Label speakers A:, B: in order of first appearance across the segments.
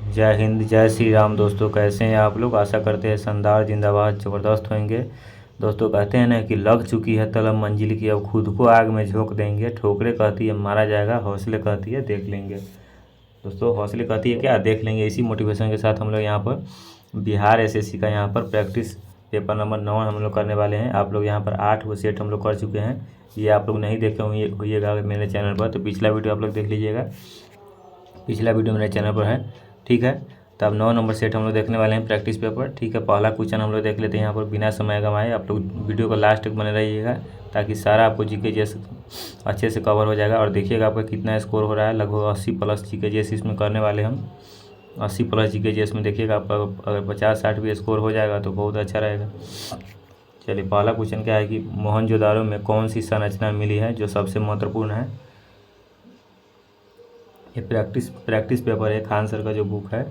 A: जय हिंद, जय श्री राम। दोस्तों कैसे हैं आप लोग? आशा करते हैं शानदार, जिंदाबाद, ज़बरदस्त होंगे। दोस्तों कहते हैं ना कि लग चुकी है तलब मंजिल की, अब खुद को आग में झोंक देंगे। ठोकरे कहती है मारा जाएगा, हौसले कहती है देख लेंगे। दोस्तों हौसले कहती है क्या, देख लेंगे। इसी मोटिवेशन के साथ हम लोग यहाँ पर बिहार एसएससी का यहाँ पर प्रैक्टिस पेपर नंबर 9 हम लोग करने वाले हैं। आप लोग यहाँ पर 8 वो सेट हम लोग कर चुके हैं। ये आप लोग नहीं देखे होइएगा मेरे चैनल पर, तो पिछला वीडियो आप लोग देख लीजिएगा। पिछला वीडियो मेरे चैनल पर है, ठीक है। तो अब 9 नंबर सेट हम लोग देखने वाले हैं प्रैक्टिस पेपर, ठीक है। पहला क्वेश्चन हम लोग देख लेते हैं यहाँ पर बिना समय गंवाए। आप लोग वीडियो को लास्ट तक बने रहिएगा ताकि सारा आपको जीके जैसे अच्छे से कवर हो जाएगा। और देखिएगा आपका कितना स्कोर हो रहा है। लगभग 80 प्लस जीके जैसे इसमें करने वाले हम। 80 प्लस जीके जैसे में देखिएगा आपका अगर 50-60 भी स्कोर हो जाएगा तो बहुत अच्छा रहेगा। चलिए पहला क्वेश्चन क्या है कि मोहनजोदारो में कौन सी संरचना मिली है जो सबसे महत्वपूर्ण है। ये प्रैक्टिस पेपर है, खान सर का जो बुक है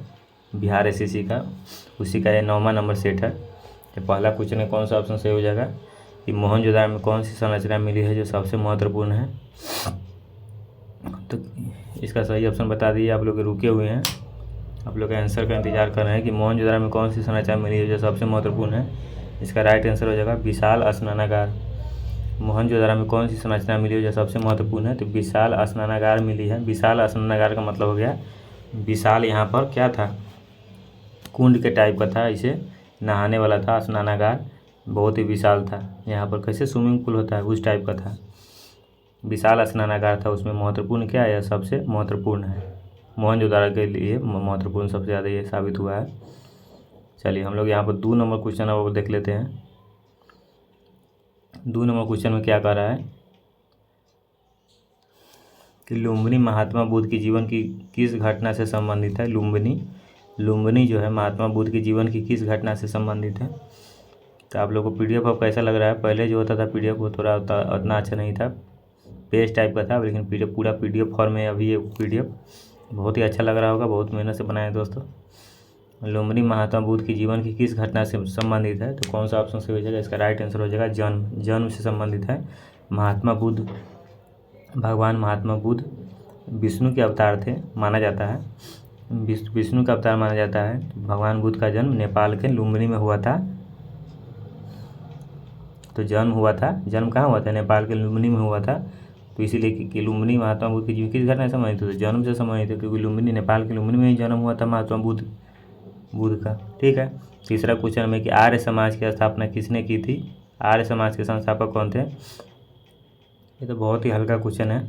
A: बिहार एसएससी का, उसी का ये 9वां नंबर सेट है। ये पहला क्वेश्चन है, कौन सा ऑप्शन सही हो जाएगा कि मोहनजोदारो में कौन सी संरचना मिली है जो सबसे महत्वपूर्ण है। तो इसका सही ऑप्शन बता दिए। आप लोग रुके हुए हैं, आप लोग आंसर का इंतजार कर रहे हैं कि मोहनजोदारो में कौन सी संरचना मिली है जो सबसे महत्वपूर्ण है। इसका राइट आंसर हो जाएगा विशाल स्नानागार। मोहनजोदारो में कौन सी संरचना मिली है जो सबसे महत्वपूर्ण है, तो विशाल स्नानागार मिली है। विशाल स्नानागार का मतलब हो गया विशाल, यहाँ पर क्या था, कुंड के टाइप का था, इसे नहाने वाला था। स्नानागार बहुत ही विशाल था, यहाँ पर कैसे स्विमिंग पूल होता है उस टाइप का था। विशाल स्नानागार था, उसमें महत्वपूर्ण क्या है, सबसे महत्वपूर्ण है। मोहनजोदारो के लिए महत्वपूर्ण सबसे ज़्यादा ये साबित हुआ है। चलिए हम लोग यहाँ पर 2 नंबर क्वेश्चन अब देख लेते हैं। 2 नंबर क्वेश्चन में क्या कह रहा है कि लुम्बिनी महात्मा बुद्ध की जीवन की किस घटना से संबंधित है। लुम्बिनी जो है महात्मा बुद्ध की जीवन की किस घटना से संबंधित है। तो आप लोगों को पीडीएफ अब कैसा लग रहा है। पहले जो होता था पीडीएफ वो थोड़ा उतना अच्छा नहीं था, पेज टाइप का था, लेकिन पीडीएफ पूरा पीडीएफ फॉर्म में अभी ये पीडीएफ बहुत ही अच्छा लग रहा होगा। बहुत मेहनत से बनाया दोस्तों। लुम्बिनी महात्मा बुद्ध की जीवन की किस घटना से संबंधित है, तो कौन सा ऑप्शन से हो जाएगा। इसका राइट आंसर हो जाएगा जन्म से संबंधित है। महात्मा बुद्ध, भगवान महात्मा बुद्ध विष्णु के अवतार थे माना जाता है। विष्णु का अवतार माना जाता है। भगवान बुद्ध का जन्म नेपाल के लुम्बिनी में हुआ था। तो जन्म हुआ था, जन्म कहाँ हुआ था, नेपाल के लुम्बिनी में हुआ था। तो इसीलिए कि लुम्बिनी महात्मा बुद्ध की जीवन किस घटना से संबंधित है, तो जन्म से संबंधित है, क्योंकि लुम्बिनी नेपाल के लुम्बिनी में ही जन्म हुआ था महात्मा बुद्ध का, ठीक है। तीसरा क्वेश्चन में कि आर्य समाज की स्थापना किसने की थी। आर्य समाज के संस्थापक कौन थे। ये तो बहुत ही हल्का क्वेश्चन है।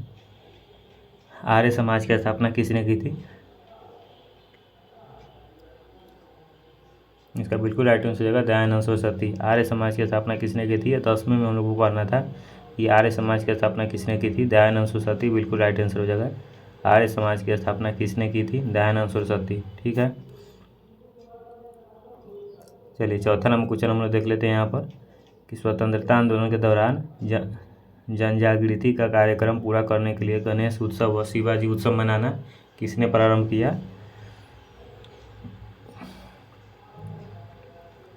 A: आर्य समाज की स्थापना किसने की थी, इसका बिल्कुल राइट आंसर हो जाएगा दयानंद सरस्वती। आर्य समाज की स्थापना किसने की थी, 10वीं में हम लोग को पढ़ना था कि आर्य समाज की स्थापना किसने की थी, दयानंद सरस्वती। बिल्कुल राइट आंसर हो जाएगा। आर्य समाज की स्थापना किसने की थी, दयानंद सरस्वती, ठीक है। चलिए चौथा नंबर क्वेश्चन हम लोग देख लेते हैं यहाँ पर कि स्वतंत्रता आंदोलन के दौरान जनजागृति का कार्यक्रम पूरा करने के लिए गणेश उत्सव व शिवाजी उत्सव मनाना किसने प्रारंभ किया।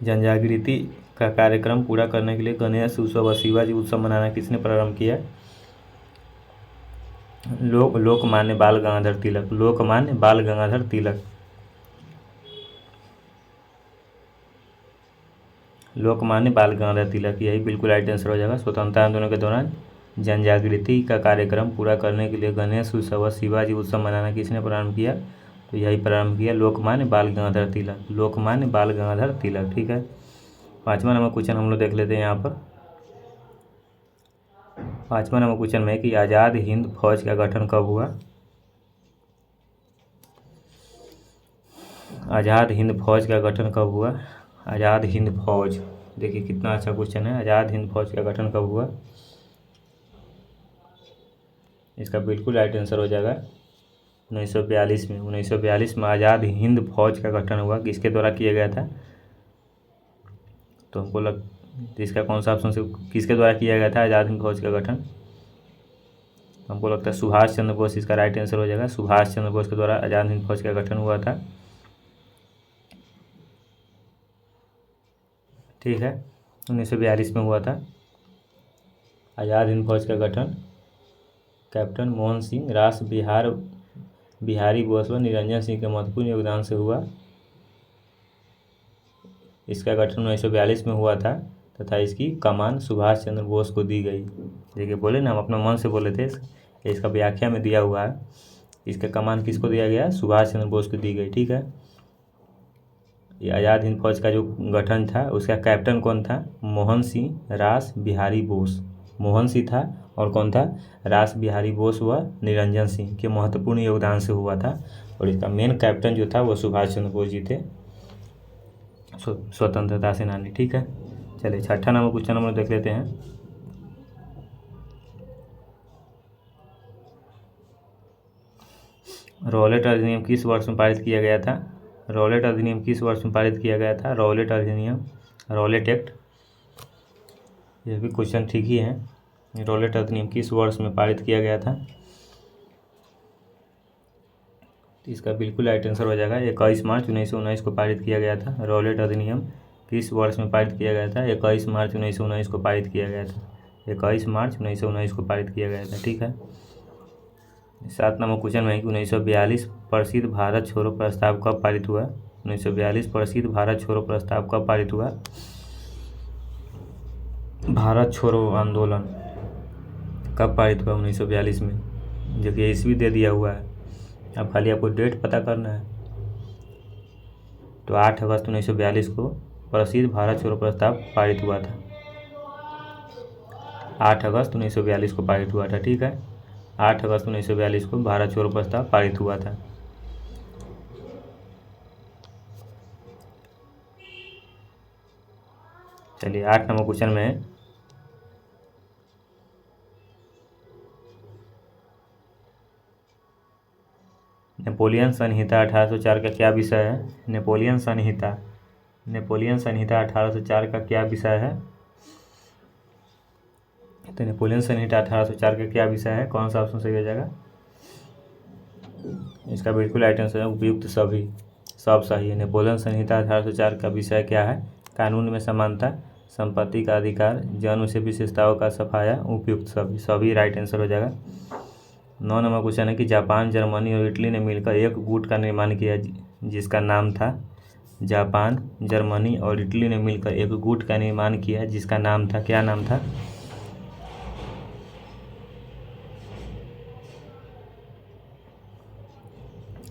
A: जनजागृति का कार्यक्रम पूरा करने के लिए गणेश उत्सव व शिवाजी उत्सव मनाना किसने प्रारंभ किया। लोकमान्य बाल गंगाधर तिलक। लोकमान्य बाल गंगाधर तिलक। लोकमान्य बाल गंगाधर तिलक, यही बिल्कुल राइट आंसर हो जाएगा। स्वतंत्रता आंदोलन के दौरान जनजागृति का कार्यक्रम पूरा करने के लिए गणेश उत्सव व शिवाजी उत्सव मनाना किसने प्रारंभ किया, तो यही प्रारंभ किया लोकमान्य बाल गंगाधर तिलक। लोकमान्य बाल गंगाधर तिलक, ठीक है। 5वां नंबर क्वेश्चन हम लोग देख लेते हैं यहाँ पर। 5वां नंबर क्वेश्चन में कि आज़ाद हिंद फौज का गठन कब हुआ। आज़ाद हिंद फौज का गठन कब हुआ। आज़ाद हिंद फौज, देखिए कितना अच्छा क्वेश्चन है। आज़ाद हिंद फौज का गठन कब हुआ, इसका बिल्कुल राइट आंसर हो जाएगा 1942 में। 1942 में आज़ाद हिंद फौज का गठन हुआ। किसके द्वारा किया गया था, तो हमको तो इसका कौन सा ऑप्शन से किसके द्वारा किया गया था आज़ाद हिंद फौज का गठन, हमको लगता है सुभाष चंद्र बोस। इसका राइट आंसर हो जाएगा सुभाष चंद्र बोस के द्वारा आज़ाद हिंद फौज का गठन हुआ था, ठीक है। 1942 में हुआ था आज़ाद हिंद फौज का गठन। कैप्टन मोहन सिंह रास बिहार बिहारी बोस व निरंजन सिंह के महत्वपूर्ण योगदान से हुआ। इसका गठन 1942 में हुआ था तथा इसकी कमान सुभाष चंद्र बोस को दी गई। देखिए बोले ना, हम अपना मन से बोले थे, इसका व्याख्या में दिया हुआ है। इसका कमान किसको दिया गया? सुभाष चंद्र बोस को दी गई। ठीक है। ये आज़ाद हिंद फौज का जो गठन था उसका कैप्टन कौन था? मोहन सिंह रास बिहारी बोस। मोहन सिंह था और कौन था? रास बिहारी बोस व निरंजन सिंह के महत्वपूर्ण योगदान से हुआ था। और इसका मेन कैप्टन जो था वो सुभाष चंद्र बोस जी थे, स्वतंत्रता सेनानी। ठीक है। चलिए 6ठा नंबर क्वेश्चन हम लोग देख लेते हैं। रॉलेट अधिनियम किस वर्ष में पारित किया गया था? रॉलेट अधिनियम किस वर्ष में पारित किया गया था? रॉलेट अधिनियम, रॉलेट एक्ट, यह भी क्वेश्चन ठीक ही है। रॉलेट अधिनियम किस वर्ष में पारित किया गया था? तो इसका बिल्कुल राइट आंसर हो जाएगा 21 मार्च 1919 को पारित किया गया था। रॉलेट अधिनियम किस वर्ष में पारित किया गया था? 21 मार्च 1919 को पारित किया गया था। 21 मार्च 1919 को पारित किया गया था। ठीक है। 7 नंबर क्वेश्चन में 1942 प्रसिद्ध भारत छोड़ो प्रस्ताव कब पारित हुआ? 1942 प्रसिद्ध भारत छोड़ो प्रस्ताव कब पारित हुआ? भारत छोड़ो आंदोलन कब पारित हुआ? 1942 में, जो कि ईस्वी दे दिया हुआ है। अब खाली आपको डेट पता करना है। तो 8 अगस्त 1942 को प्रसिद्ध भारत छोड़ो प्रस्ताव पारित हुआ था। 8 अगस्त 1942 को पारित हुआ था। ठीक है। 8 अगस्त 1942 को भारत छोड़ो प्रस्ताव पारित हुआ था। चलिए 8 नंबर क्वेश्चन में नेपोलियन संहिता 1804 का क्या विषय है? नेपोलियन संहिता 1804 का क्या विषय है? तो नेपोलियन संहिता 1804 का क्या विषय है? कौन सा ऑप्शन सही हो जाएगा? इसका बिल्कुल राइट आंसर है उपयुक्त सभी, सब सही है। नेपोलियन संहिता 1804 का विषय क्या है? कानून में समानता, संपत्ति का अधिकार, जन्म से विशेषताओं का सफाया, उपयुक्त सभी, सभी राइट आंसर हो जाएगा। 9 नंबर क्वेश्चन है कि जापान, जर्मनी और इटली ने मिलकर एक गुट का निर्माण किया जिसका नाम था। जापान, जर्मनी और इटली ने मिलकर एक गुट का निर्माण किया जिसका नाम था, क्या नाम था?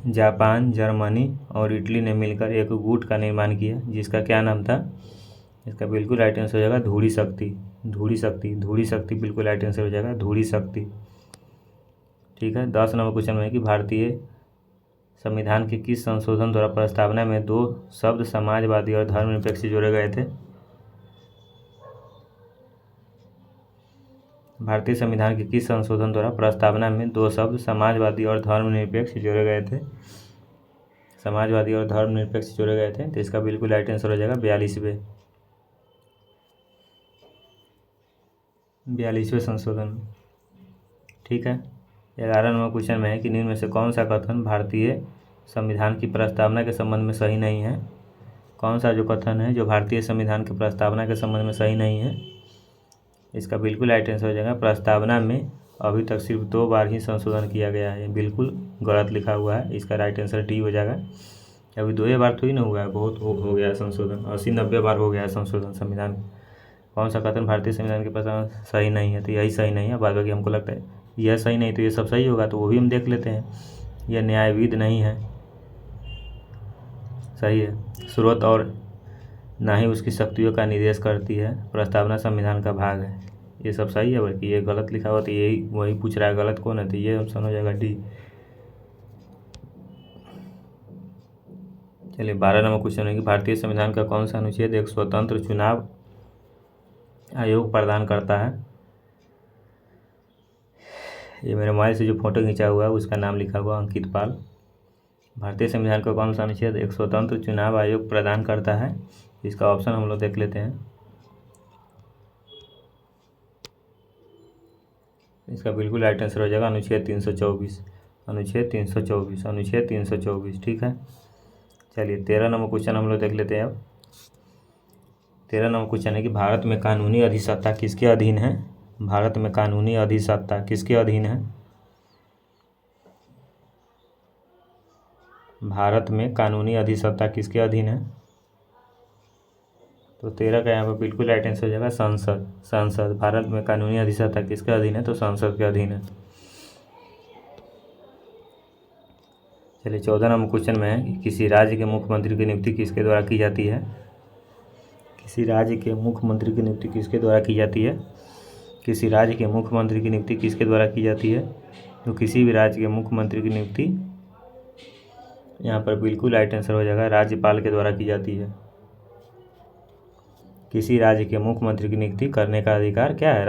A: जापान, जर्मनी और इटली ने मिलकर एक गुट का निर्माण किया जिसका क्या नाम था? इसका बिल्कुल राइट आंसर हो जाएगा धूड़ी शक्ति। धूड़ी शक्ति, धूड़ी शक्ति बिल्कुल राइट आंसर हो जाएगा, धूड़ी शक्ति। ठीक है। 10 नंबर क्वेश्चन में कि भारतीय संविधान के किस संशोधन द्वारा प्रस्तावना में 2 शब्द समाजवादी और धर्मनिरपेक्ष जोड़े गए थे? भारतीय संविधान के किस संशोधन द्वारा प्रस्तावना में 2 शब्द समाजवादी और धर्मनिरपेक्ष जोड़े गए थे? समाजवादी और धर्मनिरपेक्ष जोड़े गए थे। तो इसका बिल्कुल राइट आंसर हो जाएगा 42वें संशोधन। ठीक है। 11 नंबर क्वेश्चन में है कि निम्न में से कौन सा कथन भारतीय संविधान की प्रस्तावना के संबंध में सही नहीं है? कौन सा जो कथन है जो भारतीय संविधान की प्रस्तावना के संबंध में सही नहीं है? इसका बिल्कुल राइट आंसर हो जाएगा प्रस्तावना में अभी तक सिर्फ 2 बार ही संशोधन किया गया है। बिल्कुल गलत लिखा हुआ है। इसका राइट आंसर डी हो जाएगा। अभी 2 बार थोड़ी ना हुआ है, बहुत हो गया है संशोधन, 80-90 बार हो गया है संशोधन संविधान। कौन सा कथन भारतीय संविधान के प्रस्तावना सही नहीं है? तो यही सही नहीं है। बाद बाकी हमको लगता है यह सही नहीं, तो ये सब सही होगा, तो वो भी हम देख लेते हैं। यह न्यायविद नहीं है, सही है। स्रोत और ना ही उसकी शक्तियों का निर्देश करती है, प्रस्तावना संविधान का भाग है, ये सब सही है। बल्कि ये गलत लिखा हुआ, तो यही वही पूछ रहा है गलत कौन है, तो ये ऑप्शन हो जाएगा डी। चलिए 12 नंबर क्वेश्चन है कि भारतीय संविधान का कौन सा अनुच्छेद एक स्वतंत्र चुनाव आयोग प्रदान करता है? ये मेरे मोबाइल से जो फोटो खींचा हुआ है उसका नाम लिखा हुआ अंकित पाल। भारतीय संविधान का कौन सा अनुच्छेद एक स्वतंत्र चुनाव आयोग प्रदान करता है? इसका ऑप्शन हम लोग देख लेते हैं। इसका बिल्कुल राइट आंसर हो जाएगा अनुच्छेद 324, अनुच्छेद 324, अनुच्छेद 324। ठीक है। चलिए 13 नंबर क्वेश्चन हम लोग देख लेते हैं। अब 13 नंबर क्वेश्चन है कि भारत में कानूनी अधिसत्ता किसके अधीन है? भारत में कानूनी अधिसत्ता किसके अधीन है? भारत में कानूनी अधिसत्ता किसके अधीन है? तो 13 का यहाँ पर बिल्कुल राइट आंसर हो जाएगा संसद। संसद। भारत में कानूनी अधिसत्ता किसके अधीन है? तो संसद के अधीन है। चलिए 14 नंबर क्वेश्चन में है कि किसी राज्य के मुख्यमंत्री की नियुक्ति किसके द्वारा की जाती है? किसी राज्य के मुख्यमंत्री की नियुक्ति किसके द्वारा की जाती है? किसी राज्य के मुख्यमंत्री की नियुक्ति किसके द्वारा की जाती है? तो किसी भी राज्य के मुख्यमंत्री की नियुक्ति यहाँ पर बिल्कुल राइट आंसर हो जाएगा राज्यपाल के द्वारा की जाती है। किसी राज्य के मुख्यमंत्री की नियुक्ति करने का अधिकार क्या है?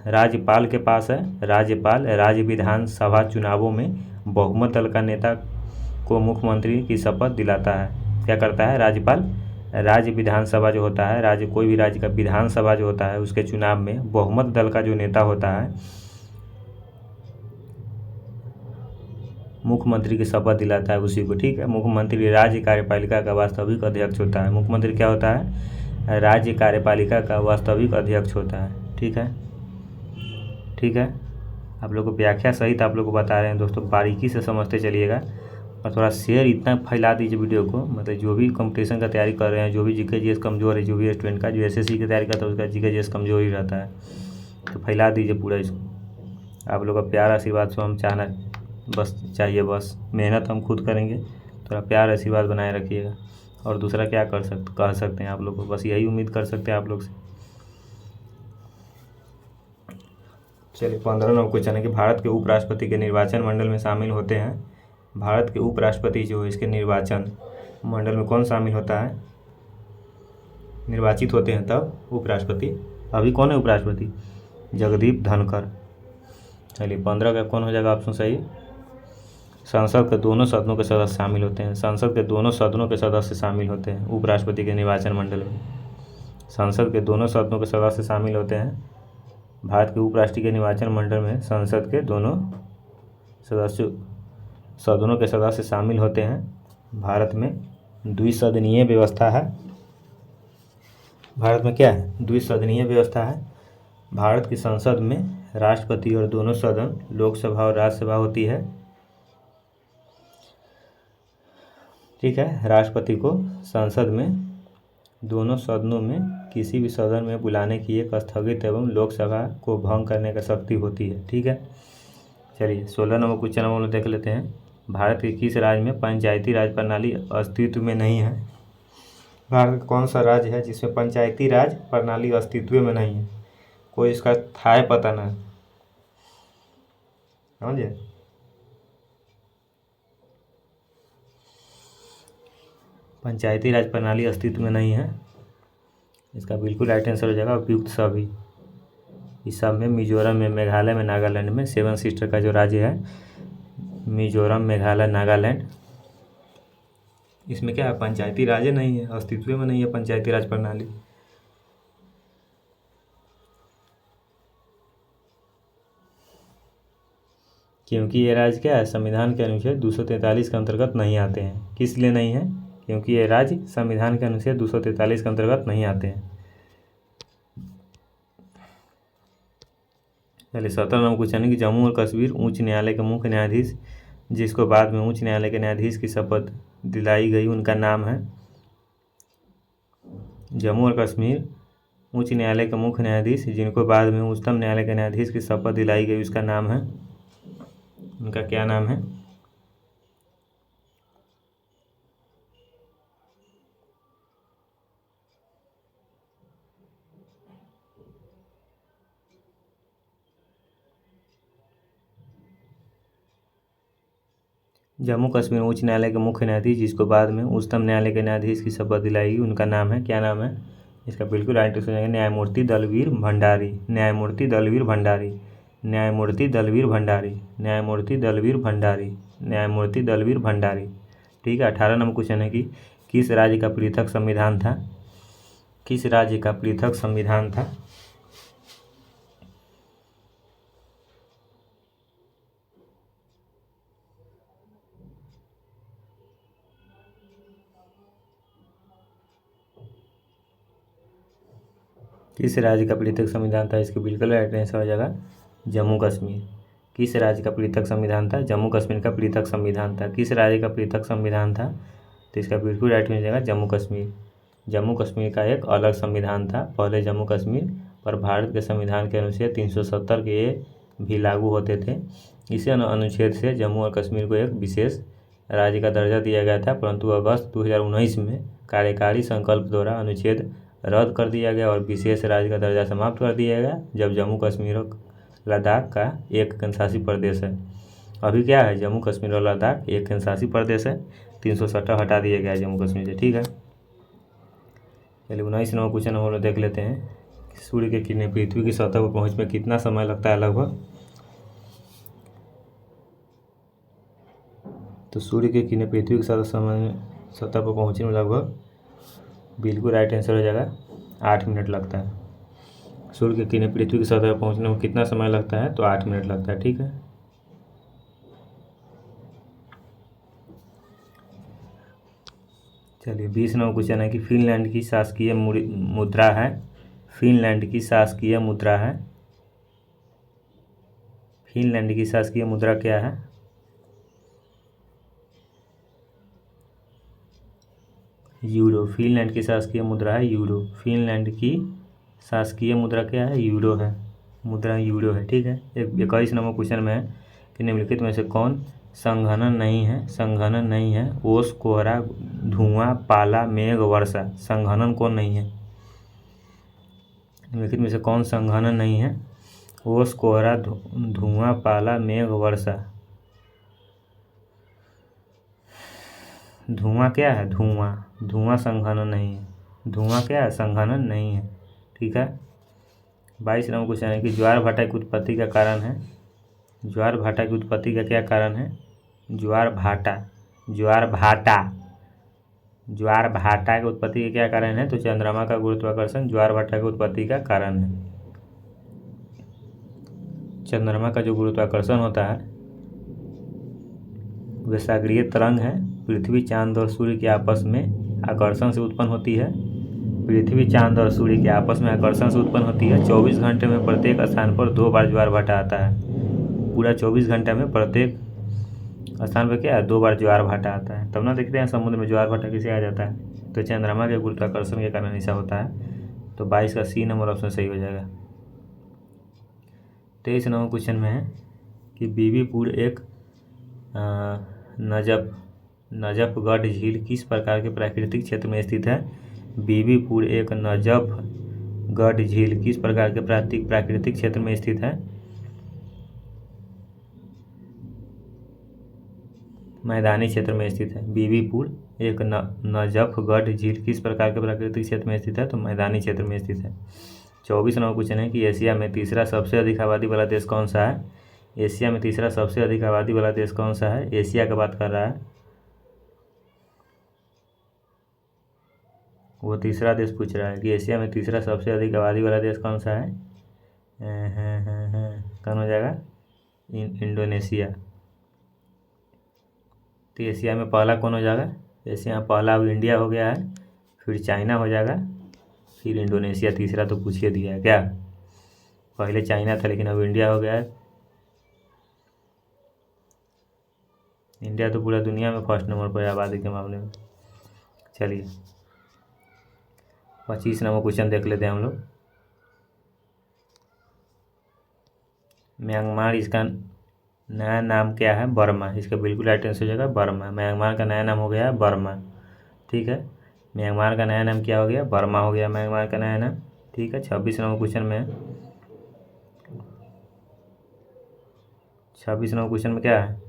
A: राज्यपाल के पास है। राज्यपाल राज्य विधानसभा चुनावों में बहुमत दल का नेता को मुख्यमंत्री की शपथ दिलाता है। क्या करता है राज्यपाल? राज्य विधानसभा जो होता है, राज्य कोई भी राज्य का विधानसभा जो होता है उसके चुनाव में बहुमत दल का जो नेता होता है मुख्यमंत्री की शपथ दिलाता है उसी को। ठीक है। मुख्यमंत्री राज्य कार्यपालिका का वास्तविक अध्यक्ष होता है। मुख्यमंत्री क्या होता है? राज्य कार्यपालिका का वास्तविक अध्यक्ष होता है। ठीक है। ठीक है। आप लोग को व्याख्या सहित आप लोग को बता रहे हैं दोस्तों, बारीकी से समझते चलिएगा और थोड़ा शेयर इतना फैला दीजिए वीडियो को। मतलब जो भी कंपटीशन का तैयारी कर रहे हैं, जो भी जीके जीएस कमज़ोर है, जो भी स्टूडेंट का जो एसएससी की तैयारी करता है उसका जीके जीएस कमज़ोर ही रहता है, तो फैला दीजिए पूरा इसको। आप लोग का प्यार आशीर्वाद से हम चाहना बस चाहिए, बस मेहनत हम खुद करेंगे, थोड़ा प्यार आशीर्वाद बनाए रखिएगा। और दूसरा क्या कह सकते हैं आप लोग को, बस यही उम्मीद कर सकते हैं आप लोग से। चलिए 15 नंबर क्वेश्चन है कि भारत के उपराष्ट्रपति के निर्वाचन मंडल में शामिल होते हैं। भारत के उपराष्ट्रपति जो है इसके निर्वाचन मंडल में कौन शामिल होता है? निर्वाचित होते हैं तब उपराष्ट्रपति। अभी कौन है उपराष्ट्रपति? जगदीप धनखड़। चलिए 15 का कौन हो जाएगा ऑप्शन सही? संसद के दोनों सदनों के सदस्य शामिल होते हैं। संसद के दोनों सदनों के सदस्य शामिल होते हैं उपराष्ट्रपति के निर्वाचन मंडल में। संसद के दोनों सदनों के सदस्य शामिल होते हैं। भारत के उपराष्ट्रपति के निर्वाचन मंडल में संसद के दोनों सदनों के सदस्य शामिल होते हैं। भारत में द्विसदनीय व्यवस्था है। भारत में क्या है? द्विसदनीय व्यवस्था है। भारत की संसद में राष्ट्रपति और दोनों सदन लोकसभा और राज्यसभा होती है। ठीक है। राष्ट्रपति को संसद में दोनों सदनों में किसी भी सदन में बुलाने की एक स्थगित एवं लोकसभा को भंग करने का शक्ति होती है। ठीक है। चलिए 16 नंबर क्वेश्चन हम लोग देख लेते हैं। भारत के किस राज्य में पंचायती राज प्रणाली अस्तित्व में नहीं है? भारत का कौन सा राज्य है जिसमें पंचायती राज प्रणाली अस्तित्व में नहीं है? कोई इसका था पता ना, समझे? पंचायती राज प्रणाली अस्तित्व में नहीं है, इसका बिल्कुल राइट आंसर हो जाएगा उपयुक्त सभी। इस सब में मिजोरम में, मेघालय में, नागालैंड में, 7 सिस्टर का जो राज्य है मिजोरम, मेघालय, नागालैंड, इसमें क्या है? पंचायती राज नहीं है, अस्तित्व में नहीं है पंचायती राज प्रणाली। क्योंकि ये राज्य क्या है? संविधान के अनुच्छेद 243 के अंतर्गत नहीं आते हैं। किस लिए नहीं है? क्योंकि ये राज्य संविधान के अनुच्छेद 243 के अंतर्गत नहीं आते हैं। चलिए 17 नंबर क्वेश्चन है कि जम्मू और कश्मीर उच्च न्यायालय के मुख्य न्यायाधीश जिसको बाद में उच्च न्यायालय के न्यायाधीश की शपथ दिलाई गई उनका नाम है? जम्मू और कश्मीर उच्च न्यायालय के मुख्य न्यायाधीश जिनको बाद में उच्चतम न्यायालय के न्यायाधीश की शपथ दिलाई गई उसका नाम है, उनका क्या नाम है? जम्मू कश्मीर उच्च न्यायालय के मुख्य न्यायाधीश जिसको बाद में उच्चतम न्यायालय के न्यायाधीश की शपथ दिलाई उनका नाम है, क्या नाम है? इसका बिल्कुल राइट आंसर है न्यायमूर्ति दलवीर भंडारी। न्यायमूर्ति दलवीर भंडारी। न्यायमूर्ति दलवीर भंडारी। न्यायमूर्ति दलवीर भंडारी। न्यायमूर्ति दलवीर भंडारी। ठीक है। 18 नंबर क्वेश्चन है कि किस राज्य का पृथक संविधान था? किस राज्य का पृथक संविधान था? किस राज्य का पृथक संविधान था? इसके बिल्कुल राइट आंसर हो जाएगा जम्मू कश्मीर। किस राज्य का पृथक संविधान था? जम्मू कश्मीर का पृथक संविधान था। किस राज्य का पृथक संविधान था? तो इसका बिल्कुल राइट हो जाएगा जम्मू कश्मीर। जम्मू कश्मीर का एक अलग संविधान था पहले जम्मू कश्मीर, पर भारत के संविधान के अनुच्छेद 370 के ये भी लागू होते थे। इसी अनुच्छेद से जम्मू और कश्मीर को एक विशेष राज्य का दर्जा दिया गया था, परंतु अगस्त 2019 में कार्यकारी संकल्प द्वारा अनुच्छेद रद्द कर दिया गया और विशेष राज्य का दर्जा समाप्त कर दिया गया, जब जम्मू कश्मीर और लद्दाख का एक केंद्रशासित प्रदेश है। अभी क्या है? जम्मू कश्मीर और लद्दाख एक केंद्रशासित प्रदेश है। 370 हटा दिया गया है जम्मू कश्मीर से। ठीक है, चलिए 19 नंबर क्वेश्चन हम लोग देख लेते हैं। सूर्य के किरणें पृथ्वी की सतह पर पहुँच में कितना समय लगता है लगभग? तो सूर्य के किरणें पृथ्वी की सतह पर पहुँचने में लगभग बिल्कुल राइट आंसर हो जाएगा 8 मिनट लगता है। सूर्य की किरणें पृथ्वी की सतह पर पहुँचने में कितना समय लगता है? तो 8 मिनट लगता है। ठीक है, चलिए 20 नंबर क्वेश्चन है कि फिनलैंड की शासकीय मुद्रा है। फिनलैंड की शासकीय मुद्रा है। फिनलैंड की शासकीय मुद्रा क्या है? यूरो। फिनलैंड की शासकीय मुद्रा है यूरो। फिनलैंड की शासकीय मुद्रा क्या है? यूरो है। मुद्रा यूरो है। ठीक है, 21 नंबर क्वेश्चन में है कि निम्नलिखित में से कौन संघनन नहीं है? संघनन नहीं है ओस, कोहरा, धुआं, पाला, मेघ, वर्षा। संघनन कौन नहीं है? निम्नलिखित में से कौन संघनन नहीं है? ओस, कोहरा, धुआं, पाला, मेघ, वर्षा। धुआं क्या है? धुआं। धुआं संघनन नहीं है। धुआं क्या है? संघनन नहीं है। ठीक है, 22 नंबर क्वेश्चन है कि ज्वार भाटा की उत्पत्ति का कारण है। ज्वार भाटा की उत्पत्ति का क्या कारण है? ज्वार भाटा। ज्वार भाटा। ज्वार भाटा की उत्पत्ति का क्या कारण है? तो चंद्रमा का गुरुत्वाकर्षण ज्वार भाटा की उत्पत्ति का कारण है। चंद्रमा का जो गुरुत्वाकर्षण होता है वह सागरीय तरंग है। पृथ्वी, चांद और सूर्य के आपस में आकर्षण से उत्पन्न होती है। पृथ्वी, चांद और सूर्य के आपस में आकर्षण से उत्पन्न होती है। 24 घंटे में प्रत्येक स्थान पर 2 बार ज्वार भाटा आता है। पूरा 24 घंटे में प्रत्येक स्थान पर क्या है? 2 बार ज्वार भाटा आता है। तब ना देखते हैं समुद्र में ज्वार भाटा कैसे आ जाता है? तो चंद्रमा के गुरुत्वाकर्षण के कारण ऐसा होता है। तो 22 का सी नंबर ऑप्शन सही हो जाएगा। 23 नंबर क्वेश्चन में है कि बीबीपुर एक नजफगढ़ झील किस प्रकार के प्राकृतिक क्षेत्र में स्थित है? बीबीपुर एक नजफगढ़ झील किस प्रकार के प्राकृतिक क्षेत्र में स्थित है? मैदानी क्षेत्र में स्थित है। बीबीपुर एक नजफगढ़ झील किस प्रकार के प्राकृतिक क्षेत्र में स्थित है? तो मैदानी क्षेत्र में स्थित है। 24 नंबर क्वेश्चन है कि एशिया में तीसरा सबसे अधिक आबादी वाला देश कौन सा है? एशिया में तीसरा सबसे अधिक आबादी वाला देश कौन सा है? एशिया का बात कर रहा है, वो तीसरा देश पूछ रहा है कि एशिया में तीसरा सबसे अधिक आबादी वाला देश कौन सा है? कौन हो जाएगा? इंडोनेशिया। तो एशिया में पहला कौन हो जाएगा? एशिया में पहला अब इंडिया हो गया है, फिर चाइना हो जाएगा, फिर इंडोनेशिया तीसरा। तो पूछिए दिया है क्या? पहले चाइना था लेकिन अब इंडिया हो गया है। इंडिया तो पूरा दुनिया में फर्स्ट नंबर पर है आबादी के मामले में। चलिए 25 नंबर क्वेश्चन देख लेते हैं हम लोग। म्यांमार, इसका नया नाम क्या है? बर्मा। इसका बिल्कुल राइट आंसर हो जाएगा बर्मा। म्यांमार का नया नाम हो गया है बर्मा। ठीक है, म्यांमार का नया नाम क्या हो गया? बर्मा हो गया म्यांमार का नया नाम। ठीक है, 26 नंबर क्वेश्चन में 26 नंबर क्वेश्चन में क्या है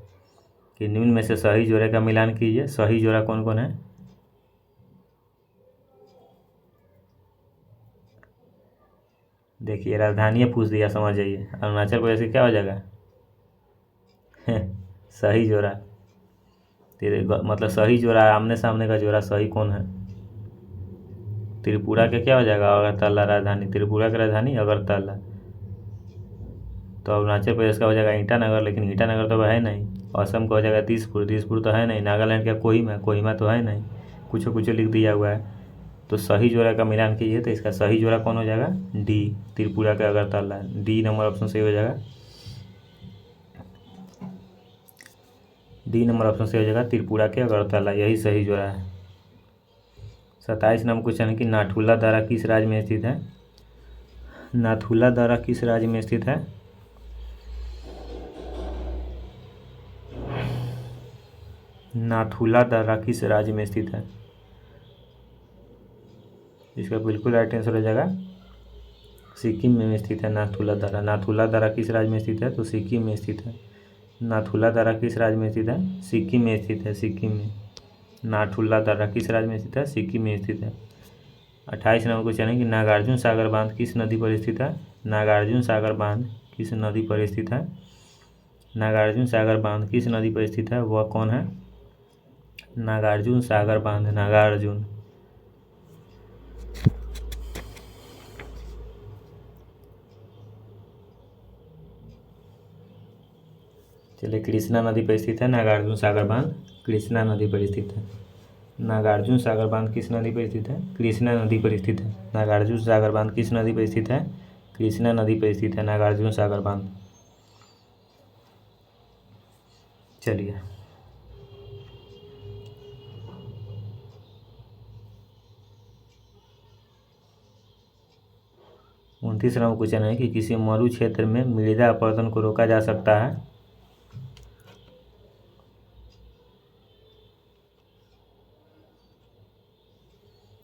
A: कि निम्न में से सही जोड़े का मिलान कीजिए। सही जोड़ा कौन कौन है? देखिए राजधानी पूछ दिया, समझ जाइए। अरुणाचल प्रदेश से क्या हो जाएगा? सही जोड़ा। तेरे मतलब सही जोड़ा, आमने सामने का जोड़ा सही कौन है? त्रिपुरा का क्या हो जाएगा? अगरतला राजधानी। त्रिपुरा की राजधानी अगरतला। तो अरुणाचल प्रदेश का हो जाएगा ईटानगर, लेकिन ईटानगर तो है नहीं। असम का हो जाएगा दिसपुर। दिसपुर तो है नहीं। नागालैंड का कोहिमा। कोहिमा तो है नहीं। कुछ लिख दिया हुआ है। तो सही जोड़ा का मिलान कीजिए, तो इसका सही जोड़ा कौन हो जाएगा? डी, त्रिपुरा का अगरतला। डी नंबर ऑप्शन सही हो जाएगा। डी नंबर ऑप्शन सही हो जाएगा त्रिपुरा के अगरतला, यही सही जो रहा है। 27 नंबर क्वेश्चन है कि नाथुला दर्रा किस राज्य में स्थित है। नाथुला दर्रा किस राज्य में स्थित है। नाथुला दर्रा किस राज्य में स्थित है। इसका बिल्कुल राइट आंसर हो जाएगा सिक्किम में स्थित है नाथुला दर्रा। नाथुला दर्रा किस राज्य में स्थित है, तो सिक्किम में स्थित है। नाथुला दर्रा किस राज्य में स्थित है, सिक्किम में स्थित है, सिक्किम में। नाथुला दर्रा किस राज्य में स्थित है, सिक्किम में स्थित है। 28 नंबर क्वेश्चन है कि नागार्जुन सागर बांध किस नदी पर स्थित है। नागार्जुन सागर बांध किस नदी पर स्थित है। नागार्जुन सागर बांध किस नदी पर स्थित है, वह कौन है। नागार्जुन सागर बांध, नागार्जुन। चलिए, कृष्णा नदी पर स्थित है नागार्जुन सागर बांध, कृष्णा नदी पर स्थित है। नागार्जुन सागर बांध किस नदी पर स्थित है, कृष्णा नदी पर स्थित है। नागार्जुन सागर बांध किस नदी पर स्थित है, कृष्णा नदी पर स्थित है नागार्जुन सागर बांध। चलिए, उनतीस नंबर क्वेश्चन है कि किसी मरु क्षेत्र में मृदा अपरदन को रोका जा सकता है।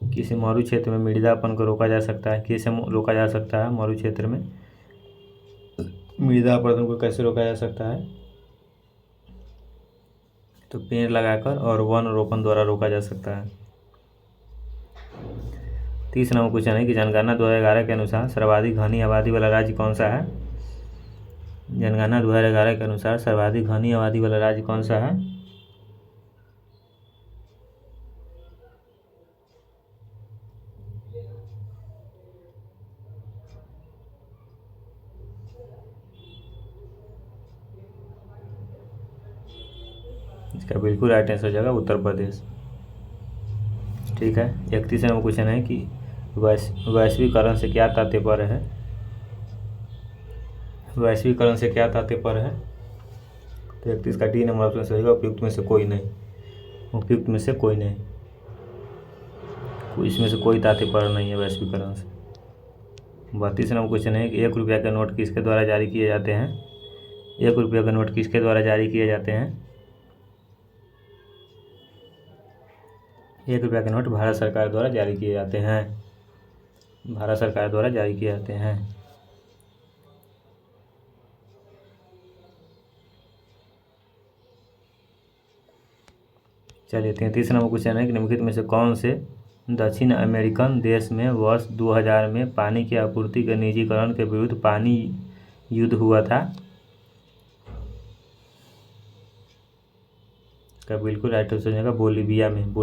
A: किसी मरु क्षेत्र में मृदापन को रोका जा सकता है, कैसे रोका जा सकता है। मरु क्षेत्र में मृदा अपरदन को कैसे रोका जा सकता है, तो पेड़ लगाकर और वन रोपण द्वारा रोका जा सकता है। 30 नंबर क्वेश्चन है कि जनगणना 2011 के अनुसार सर्वाधिक घनी आबादी वाला राज्य कौन सा है। जनगणना 2011 के अनुसार सर्वाधिक घनी आबादी वाला राज्य कौन सा है। इसका बिल्कुल राइट आंसर हो जाएगा उत्तर प्रदेश। ठीक है, 31 नंबर क्वेश्चन है कि वैश्वीकरण से क्या तात्पर्य है। वैश्वीकरण से क्या तात्पर्य है, तो 31 का डी नंबर ऑप्शन सही होगा उपयुक्त में से कोई नहीं। उपयुक्त में से कोई नहीं, इसमें से कोई तात्पर्य नहीं है वैश्वीकरण से। 32 नंबर क्वेश्चन है कि 1 रुपया के नोट किसके द्वारा जारी किए जाते हैं। 1 रुपया के नोट किसके द्वारा जारी किए जाते हैं। 1 रुपया के नोट भारत सरकार द्वारा जारी किए जाते हैं। भारत सरकार द्वारा जारी किए जाते हैं। चलिए, 33 नंबर क्वेश्चन है कि निम्नलिखित में से कौन से दक्षिण अमेरिकन देश में वर्ष 2000 में पानी की आपूर्ति के निजीकरण के विरुद्ध पानी युद्ध हुआ था। का बिल्कुल राइट आंसर जाएगा बोलीविया में।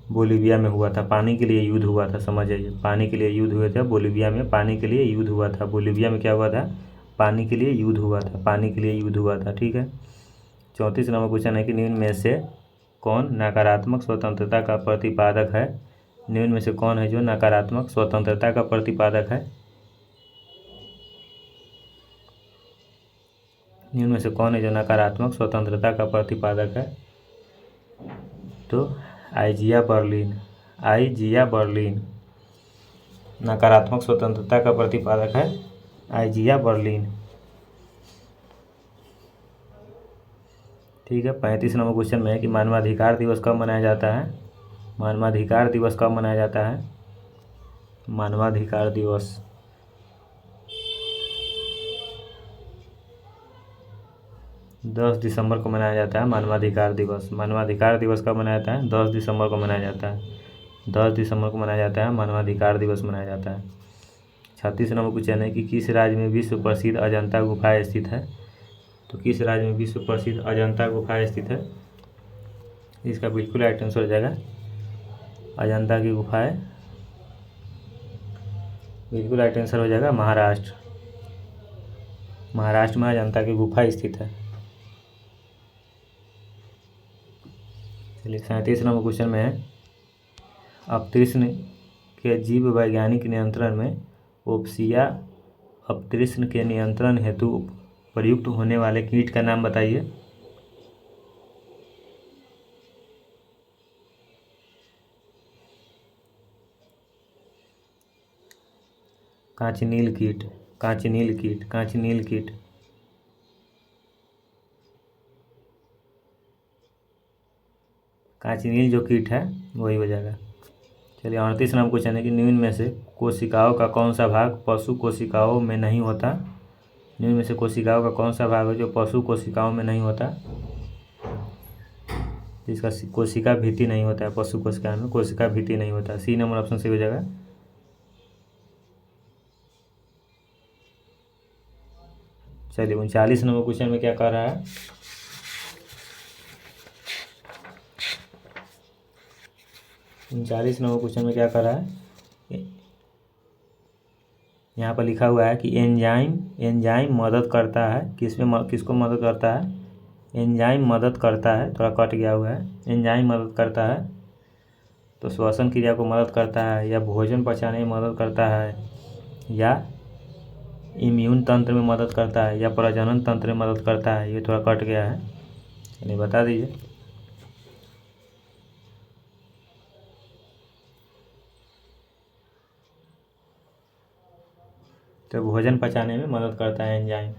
A: बोलीविया में हुआ था, पानी के लिए युद्ध हुआ था। समझ आइए, पानी के लिए युद्ध हुए थे बोलीविया में, पानी के लिए युद्ध हुआ था। बोलीविया में क्या हुआ था, पानी के लिए युद्ध हुआ था, पानी के लिए युद्ध हुआ था। ठीक है, 34 नंबर क्वेश्चन है कि निम्न में से कौन नकारात्मक स्वतंत्रता का प्रतिपादक है। निम्न में से कौन है जो नकारात्मक स्वतंत्रता का प्रतिपादक है। निम्न में से कौन है जो नकारात्मक स्वतंत्रता का प्रतिपादक है, तो आइजिया बर्लिन। आइजिया बर्लिन नकारात्मक स्वतंत्रता का प्रतिपादक है, आइजिया बर्लिन। ठीक है, 35 नंबर क्वेश्चन में है कि मानवाधिकार दिवस कब मनाया जाता है। मानवाधिकार दिवस कब मनाया जाता है। मानवाधिकार दिवस 10 दिसंबर को मनाया जाता है। मानवाधिकार दिवस, मानवाधिकार दिवस कब मनाया जाता है, 10 दिसंबर को मनाया जाता है। 10 दिसंबर को मनाया जाता है, मानवाधिकार दिवस मनाया जाता है। 36 नंबर क्वेश्चन है कि किस राज्य में विश्व प्रसिद्ध अजंता गुफा स्थित है। तो किस राज्य में विश्व प्रसिद्ध अजंता गुफा स्थित है। इसका बिल्कुल राइट आंसर हो जाएगा अजंता की गुफा है, बिल्कुल राइट आंसर हो जाएगा महाराष्ट्र। महाराष्ट्र में अजंता की गुफा स्थित है। चलिए, 37 नंबर क्वेश्चन में है अपतृष्ण के जीव वैज्ञानिक नियंत्रण में ओप्सिया अपतृष्ण के नियंत्रण हेतु प्रयुक्त होने वाले कीट का नाम बताइए। कांचनील कीट, कांचनील कीट, कांचनील कीट। कांचनील जो कीट है वही हो जाएगा। चलिए 38 नंबर क्वेश्चन है कि निम्न में से कोशिकाओं का कौन सा भाग पशु कोशिकाओं में नहीं होता। निम्न में से कोशिकाओं का कौन सा भाग है जो पशु कोशिकाओं में नहीं होता, जिसका कोशिका भित्ति नहीं होता है, पशु कोशिका में कोशिका भित्ति नहीं होता। सी नंबर ऑप्शन सही हो जाएगा। चलिए 39 नंबर क्वेश्चन में क्या कह रहा है, 39 नंबर क्वेश्चन में क्या कर रहा है, यहाँ पर लिखा हुआ है कि एंजाइम मदद करता है, किसको मदद करता है, एंजाइम मदद करता है, थोड़ा कट गया हुआ है, एंजाइम मदद करता है तो श्वसन क्रिया को मदद करता है, या भोजन पचाने में मदद करता है, या इम्यून तंत्र में मदद करता है, या प्रजनन तंत्र में मदद करता है। ये थोड़ा कट गया है, चलिए बता दीजिए। तो भोजन पचाने में मदद करता है एंजाइम।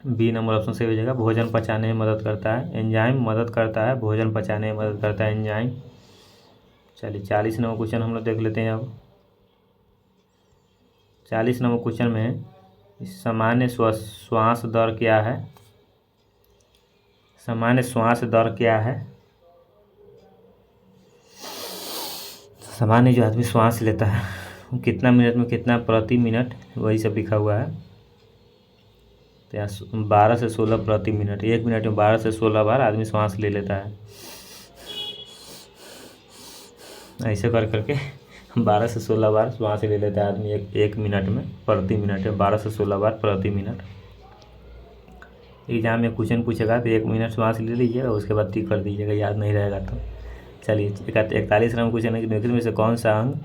A: बी नंबर ऑप्शन सही हो जाएगा, भोजन पचाने में मदद करता है एंजाइम, मदद करता है भोजन पचाने में मदद करता है एंजाइम। चलिए 40 नंबर क्वेश्चन हम लोग देख लेते हैं। अब 40 नंबर क्वेश्चन में सामान्य श्वास दर क्या है, सामान्य श्वास दर क्या है, सामान्य जो आदमी श्वास लेता है वो कितना मिनट में कितना प्रति मिनट, वही सब लिखा हुआ है। तो यहाँ 12 से 16 प्रति मिनट, 1 मिनट में 12 से 16 बार आदमी श्वास ले लेता है। ऐसे कर करके 12 से 16 बार श्वास ले लेता है आदमी एक मिनट में, प्रति मिनट है 12 से 16 बार प्रति मिनट। एग्जाम में क्वेश्चन पूछेगा तो 1 मिनट श्वास ले लीजिएगा, उसके बाद टिक कर दीजिएगा, याद नहीं रहेगा तो। चलिए 41 नंबर क्वेश्चन है कि निम्नलिखित में से कौन सा अंग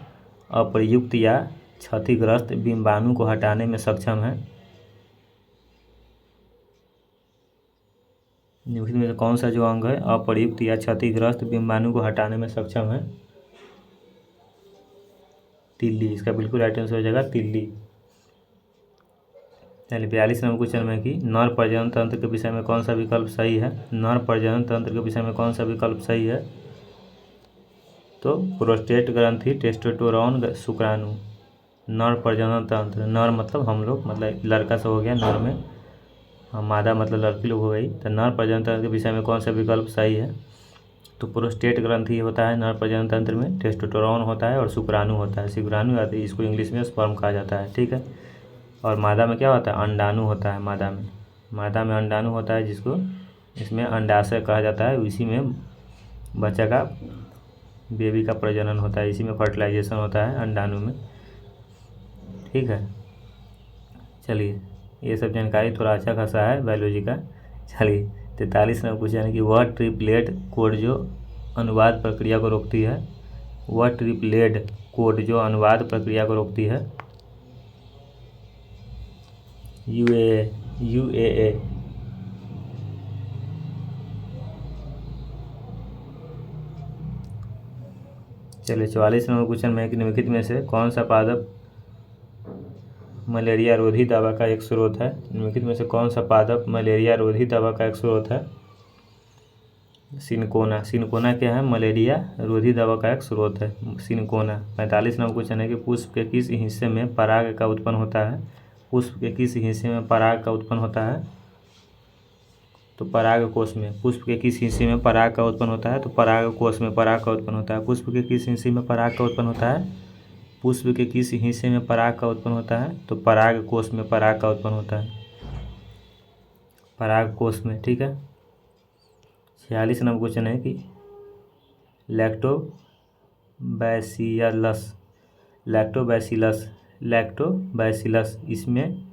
A: अप्रयुक्त या क्षतिग्रस्त डिम्बाणु को हटाने में सक्षम है। निम्नलिखित में से कौन सा जो अंग है अप्रयुक्त या क्षतिग्रस्त डिम्बाणु को हटाने में सक्षम है। तिल्ली, इसका बिल्कुल राइट आंसर हो जाएगा तिल्ली। चलिए 42 नंबर क्वेश्चन में कि नर प्रजनन तंत्र के विषय में कौन सा विकल्प सही है। नर प्रजनन तंत्र के विषय में कौन सा विकल्प सही है, तो प्रोस्टेट ग्रंथि, टेस्टोस्टेरोन, शुक्राणु। नर प्रजनन तंत्र, नर मतलब हम लोग, मतलब लड़का सब हो गया नर में, मादा मतलब लड़की लोग हो गई। तो नर प्रजनन तंत्र के विषय में कौन सा विकल्प सही है, तो प्रोस्टेट ग्रंथि होता है नर प्रजनन तंत्र में, टेस्टोस्टेरोन होता है और शुक्राणु होता है। शुक्राणु आती है, इसको इंग्लिश में स्पर्म कहा जाता है, ठीक है। और मादा में क्या होता है, अंडाणु होता है। मादा में अंडाणु होता है, जिसको इसमें अंडाशय कहा जाता है। इसी में बच्चा का, बेबी का प्रजनन होता है, इसी में फर्टिलाइजेशन होता है अंडाणु में, ठीक है। चलिए ये सब जानकारी थोड़ा अच्छा खासा है बायोलॉजी का। चलिए 43 नंबर क्वेश्चन है कि वह ट्रिप्लेट कोड जो अनुवाद प्रक्रिया को रोकती है, वह ट्रिप्लेट कोड जो अनुवाद प्रक्रिया को रोकती है। UAA। चलिए 44 नंबर क्वेश्चन में कि निम्नलिखित में से कौन सा पादप मलेरिया रोधी दवा का एक स्रोत है। निम्नलिखित में से कौन सा पादप मलेरिया रोधी दवा का एक स्रोत है। सिनकोना। सिनकोना क्या है, मलेरिया रोधी दवा का एक स्रोत है सिनकोना। 45 नंबर क्वेश्चन है कि पुष्प के किस हिस्से में पराग का उत्पन्न होता है। पुष्प के किस हिस्से में पराग का उत्पन्न होता है, तो पराग कोश में। पुष्प के किस हिस्से में पराग का उत्पन्न होता है, तो पराग कोश में पराग का उत्पन्न होता है। पुष्प के किस हिस्से में पराग का उत्पन्न होता है, पुष्प के किस हिस्से में पराग का उत्पन्न होता है, तो पराग कोश में पराग का उत्पन्न होता है, पराग कोश में, ठीक है। 46 नंबर क्वेश्चन है कि लैक्टोबैसिलस इसमें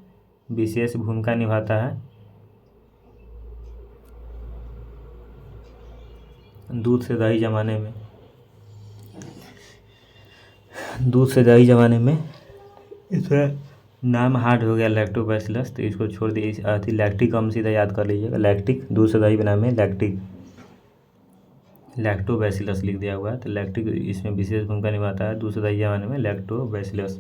A: विशेष भूमिका निभाता है। दूध से दही जमाने में इसका नाम हार्ड हो गया लैक्टोबैसिलस, तो इसको छोड़ दिए। लैक्टिक हम सीधा याद कर लीजिएगा, लैक्टिक, दूध से दही बनाने में लैक्टिक। लैक्टोबैसिलस लिख दिया हुआ है, तो लैक्टिक इसमें विशेष भूमिका निभाता है, दूध दही जमाने में लैक्टोबैसिलस।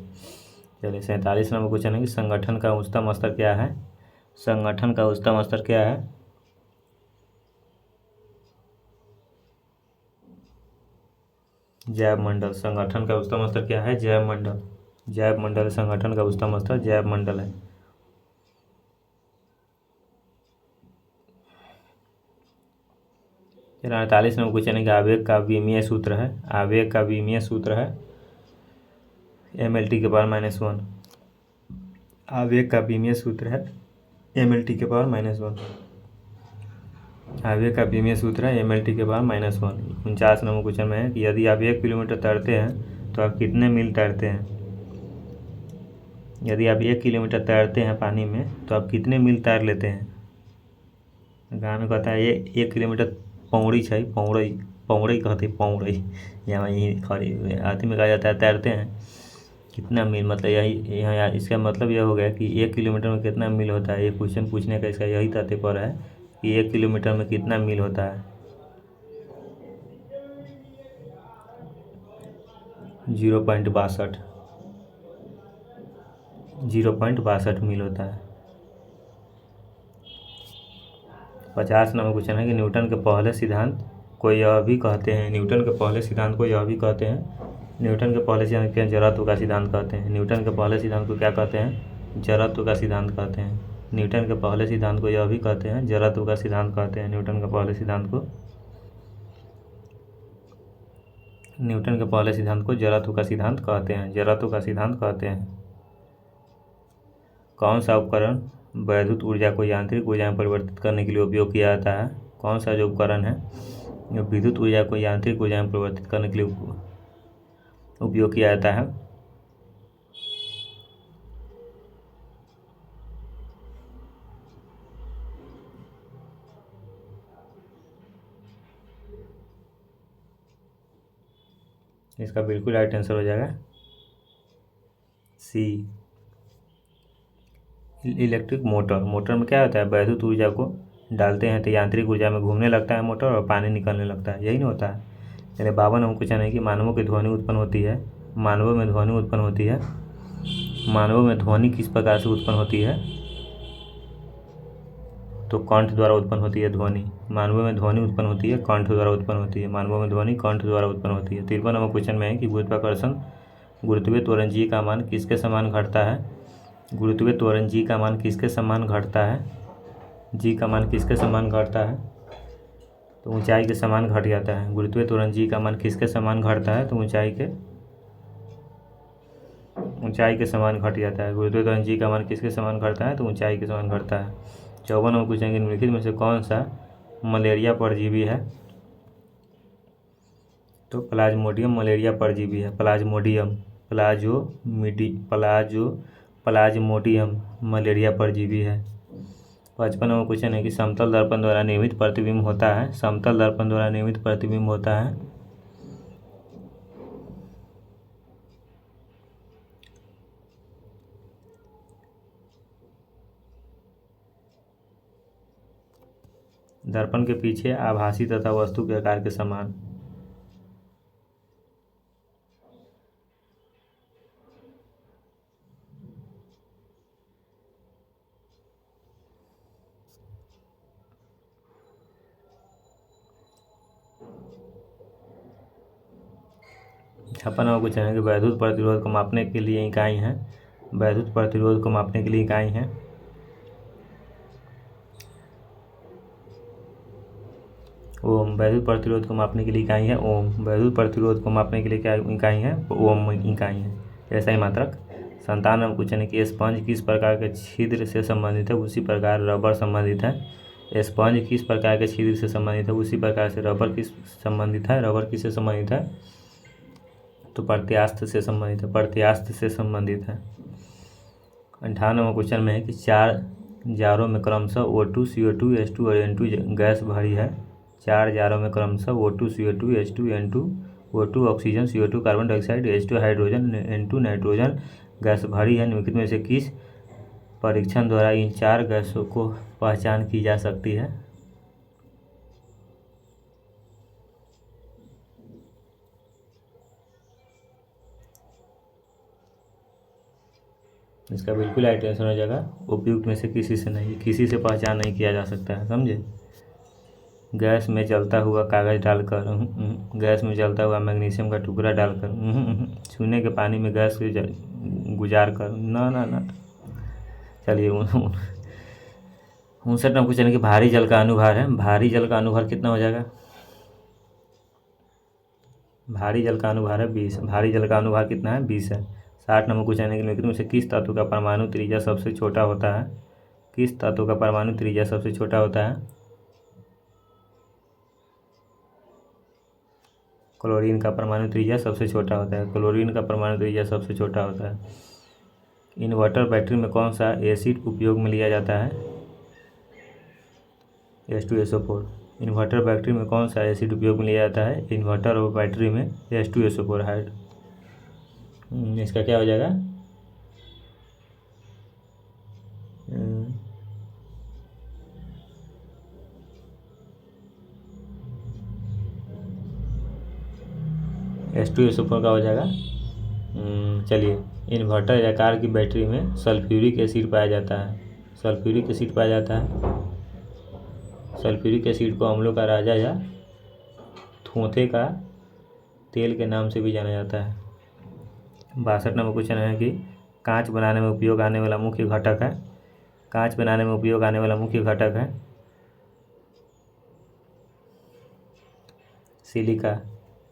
A: चलिए 47 नंबर क्वेश्चन है कि संगठन का उच्चतम स्तर क्या है। संगठन का उच्चतम स्तर क्या है। जैव मंडल। संगठन का उच्चतम स्तर क्या है। जैव मंडल। जैव मंडल संगठन का उच्चतम स्तर जैव मंडल है। फिर 48 नंबर क्वेश्चन है कि आवेग का विमीय सूत्र है। आवेग का विमीय सूत्र है mLT के पावर -1। आवेग का विमीय सूत्र है mLT के पावर -1। आवेग का विमीय सूत्र है mLT के पावर -1। 49 नंबर क्वेश्चन में है कि यदि आप 1 किलोमीटर तैरते हैं तो आप कितने मील तैरते हैं। यदि आप 1 किलोमीटर तैरते हैं पानी में तो आप कितने मील तैर लेते हैं। गाँव में कहता है ये 1 किलोमीटर पौड़ी छै, पौड़ई पौड़ई कहते पौड़ई, यहाँ यही खड़ी आती में कहा जाता है तैरते हैं कितना मील, मतलब यही यहाँ इसका मतलब यह हो गया कि 1 किलोमीटर में कितना मील होता है। ये क्वेश्चन पूछने का इसका यही तात्पर्य है कि 1 किलोमीटर में कितना मील होता है। 0.62 मील होता है। 50 नंबर क्वेश्चन है कि न्यूटन के पहले सिद्धांत को यह भी कहते हैं। न्यूटन के पहले सिद्धांत को यह भी कहते हैं। न्यूटन के पहले सिद्धांत क्या, जड़त्व का सिद्धांत कहते हैं। न्यूटन के पहले सिद्धांत को क्या कहते हैं, जड़त्व का सिद्धांत कहते हैं। न्यूटन के पहले सिद्धांत को यह भी कहते हैं, जड़त्व का सिद्धांत कहते हैं। न्यूटन के पहले सिद्धांत को जड़त्व का सिद्धांत कहते हैं। जड़त्व का सिद्धांत कहते हैं। कौन सा उपकरण वैद्युत ऊर्जा को यांत्रिक ऊर्जा में परिवर्तित करने के लिए उपयोग किया जाता है। कौन सा जो उपकरण है जो विद्युत ऊर्जा को यांत्रिक ऊर्जा में परिवर्तित करने के लिए उपयोग किया जाता है। इसका बिल्कुल राइट आंसर हो जाएगा सी, इलेक्ट्रिक मोटर। मोटर में क्या होता है, वैद्युत ऊर्जा को डालते हैं तो यांत्रिक ऊर्जा में घूमने लगता है मोटर और पानी निकलने लगता है, यही नहीं होता है। चलिए 52 नंबर क्वेश्चन है कि मानवों की ध्वनि उत्पन्न होती है। मानवों में ध्वनि उत्पन्न होती है। मानवों में ध्वनि किस प्रकार से उत्पन्न होती है, तो कंठ द्वारा उत्पन्न होती है ध्वनि। मानवों में ध्वनि उत्पन्न होती है कंठ द्वारा उत्पन्न होती है। मानवों में ध्वनि कंठ द्वारा उत्पन्न होती है। 53 नंबर क्वेश्चन में है कि गुरुत्वाकर्षण गुरुत्वीय त्वरण जी का मान किसके समान घटता है। गुरुत्वीय त्वरण जी का मान किसके समान घटता है। जी का मान किसके समान घटता है, तो ऊंचाई के समान घट जाता है। गुरुत्वीय त्वरण जी का मान किसके समान घटता है, तो ऊंचाई के समान घट जाता है। गुरुत्वीय त्वरण जी का मान किसके समान घटता है, तो ऊंचाई के समान घटता है। 54 नंबर क्वेश्चन कि निम्नलिखित में से कौन सा मलेरिया परजीवी है, तो प्लाज्मोडियम मलेरिया परजीवी है। प्लाज्मोडियम मलेरिया परजीवी है। 55 नंबर क्वेश्चन है कि समतल दर्पण द्वारा निर्मित प्रतिबिंब होता है। समतल दर्पण द्वारा निर्मित प्रतिबिंब होता है। दर्पण के पीछे आभासी तथा वस्तु के आकार के समान। छप्पन नंबर क्वेश्चन है कि वैद्युत प्रतिरोध को मापने के लिए इकाई है। वैद्युत प्रतिरोध को मापने के लिए इकाई है ओम। वैद्युत प्रतिरोध को मापने के लिए इकाई है ओम। वैद्युत प्रतिरोध को मापने के लिए क्या इकाई है, ओम इकाई है। ऐसा ही मात्रक। 57 नंबर क्वेश्चन है कि स्पंज किस प्रकार के छिद्र से संबंधित है, उसी प्रकार रबर संबंधित है। स्पंज किस प्रकार के छिद्र से संबंधित है, उसी प्रकार से रबर किस संबंधित है। रबर किससे संबंधित है, तो प्रत्यास्थ से संबंधित है। प्रत्यास्थ से संबंधित है। 58 नंबर क्वेश्चन में है कि 4 जारों में क्रमशः O2 CO2 H2 और N2 गैस भरी है। 4 जारों में क्रमशः O2 CO2 H2 N2 O2 oxygen, CO2 carbon dioxide, H2 hydrogen, N2 nitrogen gas भरी है। निम्नलिखित में से किस परीक्षण द्वारा इन 4 गैसों को पहचान की जा सकती है। इसका बिल्कुल राइट आंसर हो जाएगा उपयुक्त में से किसी से नहीं, किसी से पहचान नहीं किया जा सकता है, समझे। गैस में जलता हुआ कागज़ डालकर, गैस में जलता हुआ मैग्नीशियम का टुकड़ा डालकर, छूने के पानी में गैस के गुजार कर, ना ना ना। चलिए 59 क्वेश्चन कि भारी जल का अनुभार है, भारी जल का अनुभार कितना हो जाएगा। भारी जल का अनुभार है 20, भारी जल का अनुभार कितना है 20 है। 60 नंबर क्वेश्चन है कि निम्नलिखित में से किस तत्व का परमाणु त्रिज्या सबसे छोटा होता है, किस तत्व का परमाणु त्रिज्या सबसे छोटा होता है। क्लोरीन का परमाणु त्रिज्या सबसे छोटा होता है, क्लोरीन का परमाणु त्रिज्या सबसे छोटा होता है। इन्वर्टर बैटरी में कौन सा एसिड उपयोग में लिया जाता है, H2SO4। इन्वर्टर बैटरी में कौन सा एसिड उपयोग में लिया जाता है, इन्वर्टर और बैटरी में H2SO4 है। इसका क्या हो जाएगा, H2SO4 का हो जाएगा। चलिए, इन्वर्टर आकार की बैटरी में सल्फ्यूरिक एसिड पाया जाता है, सल्फ्यूरिक एसिड पाया जाता है। सल्फ्यूरिक एसिड को अम्लों का राजा या थोथे का तेल के नाम से भी जाना जाता है। 62 नंबर क्वेश्चन है कि कांच बनाने में उपयोग आने वाला मुख्य घटक है, कांच बनाने में उपयोग आने वाला मुख्य घटक है सिलिका।